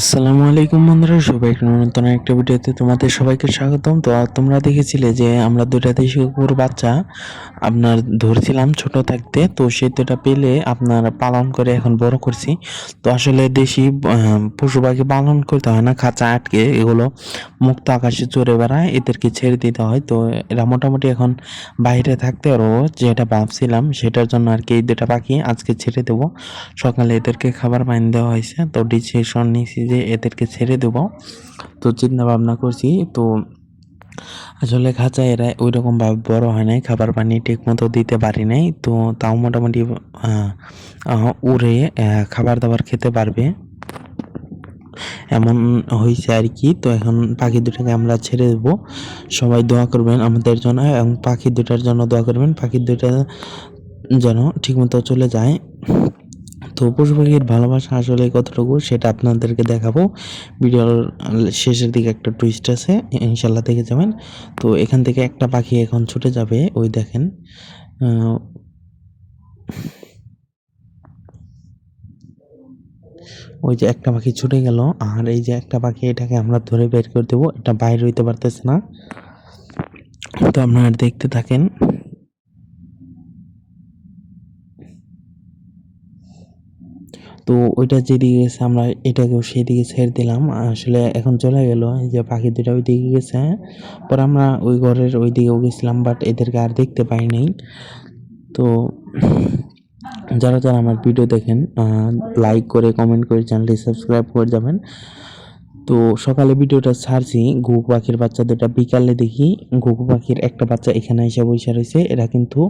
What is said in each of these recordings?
আসসালামু আলাইকুম বন্ধুরা, সবাই নতুন একটা ভিডিওতে তোমাদের সবাইকে স্বাগতম। তো তোমরা দেখেছিলে যে আমরা দুইটা দেশি কুকুর বাচ্চা আপনার ধরছিলাম ছোট থাকতে। তো সেই দুটা পেলে আপনার পালন করে এখন বড় করছি। তো আসলে দেশি পশু পাখি পালন করতে হয় না, খাঁচা আটকে এগুলো মুক্ত আকাশে চড়ে বেড়ায়, এদেরকে ছেড়ে দিতে হয়। তো এরা মোটামুটি এখন বাইরে থাকতে পারবো, যেটা ভাবছিলাম সেটার জন্য আর কি এই দুটা পাখি আজকে ছেড়ে দেবো। সকালে এদেরকে খাবার পানি দেওয়া হয়েছে, তো ডিসিশন নিয়েছি যে এদেরকে ছেড়ে দেবো। তো চিন্তা ভাবনা করছি। তো আসলে খাঁচায় এরা ওই রকম ভাবে বড় হয় নাই, খাবার পানি ঠিক মতো দিতে পারি নাই। তো তাও মোটামুটি উড়ে খাবার দাবার খেতে পারবে এমন হয়েছে আর কি। তো এখন পাখি দুটাকে আমরা ছেড়ে দেবো। সবাই দোয়া করবেন আমাদের জন্য এবং পাখি দুটার জন্য দোয়া করবেন, পাখি দুটা যেন ঠিকমতো চলে যায়। তো পশু পাখির ভালোবাসা আসলে কতটুকু সেটা আপনাদেরকে দেখাবো। ভিডিওর শেষের দিকে একটা টুইস্ট আছে, ইনশাল্লাহ দেখে যাবেন। তো এখান থেকে একটা পাখি এখন ছুটে যাবে, ওই দেখেন। ওই যে একটা পাখি ছুটে গেল, আর এই যে একটা পাখি, এটাকে আমরা ধরে বের করে দেবো, এটা বাইরে হইতে পারতেছে না। তো আপনারা দেখতে থাকেন। তো ওইটা যেদিকে গেছে আমরা এটাকেও সেদিকে ছেড়ে দিলাম। আসলে এখন চলে গেল, এই যে পাখি দুটা ওই দিকে গেছে। পরে আমরা ওই ঘরের ওই দিকেও গেছিলাম, বাট এদেরকে আর দেখতে পাই নাই। তো যারা যারা আমার ভিডিও দেখেন, লাইক করে কমেন্ট করে চ্যানেলটি সাবস্ক্রাইব করে যাবেন। তো সকালে ভিডিওটা ছাড়ছি ঘুঘু পাখির বাচ্চা দুটা, বিকালে দেখি ঘুঘু পাখির একটা বাচ্চা এখানে এসে বসে রয়েছে। এরা কিন্তু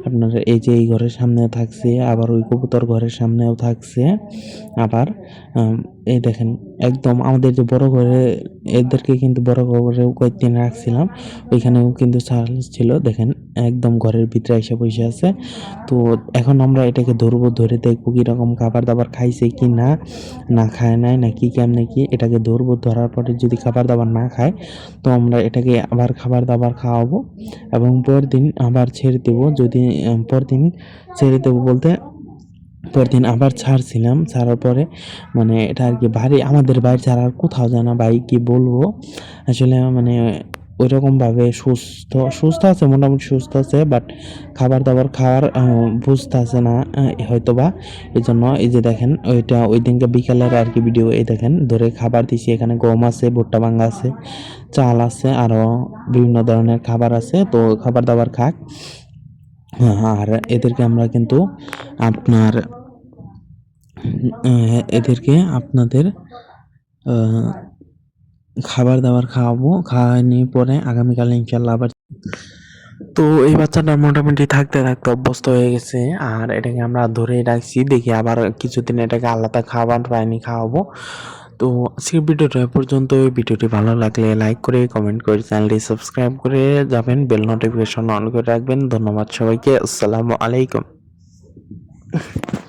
আপনার এই যে এই ঘরের সামনেও থাকছে, আবার ওই কবুতর ঘরের সামনেও থাকছে। আবার এই দেখেন একদম আমাদের যে বড় ঘরে, এদেরকে কিন্তু বড় ঘরেও কয়েকদিন রাখছিলাম, ওইখানেও কিন্তু চার্জ ছিল। দেখেন একদম ঘরের ভিতরে এসে বসে আছে। তো এখন আমরা এটাকে ধরবো, ধরে দেখবো কিরকম খাবার দাবার খাইছে কি না, না খায় নাই নাকি কেমনে কি, এটাকে ধরবো। ধরার পরে যদি খাবার দাবার না খায়, তো আমরা এটাকে আবার খাবার দাবার খাওয়াবো এবং পরদিন আবার ছেড়ে দেবো। যদি পরদিন ছেড়ে দেবো বলতে পরদিন আবার ছাড়ছিলাম, ছাড়ার পরে মানে এটা আর কি বাড়ি, আমাদের বাড়ি ছাড়া আর কোথাও যায় না ভাই, কি বলবো। আসলে মানে ওইরকমভাবে সুস্থ সুস্থ আছে, মোটামুটি সুস্থ আছে, বাট খাবার দাবার খাওয়ার বুঝতে আছে না হয়তো বা। এই জন্য এই যে দেখেন ওইটা ওই দিনকে বিকালের আর কি ভিডিও, এই দেখেন ধরে খাবার দিছি। এখানে গম আছে, ভুট্টা ভাঙ্গা আছে, চাল আছে, আরও বিভিন্ন ধরনের খাবার আছে। তো খাবার দাবার খাক। আর এদেরকে আমরা কিন্তু আপনার এদেরকে আপনাদের খাবার দাবার খাওয়াবো, খাওয়ানোর পরে আগামীকাল ইনশাল্লাহ আবার। তো এই বাচ্চাটা মোটামুটি থাকতে থাকতে অভ্যস্ত হয়ে গেছে, আর এটাকে আমরা ধরেই রাখছি। দেখি আবার কিছুদিন এটাকে আলাদা খাবার পাইনি খাওয়াবো। তো আজকের ভিডিওটা এ পর্যন্ত। ভিডিওটি ভালো লাগলে লাইক করে কমেন্ট করে চ্যানেলটি সাবস্ক্রাইব করে যাবেন, বেল নোটিফিকেশন অন করে রাখবেন। ধন্যবাদ সবাইকে, আসসালামু আলাইকুম।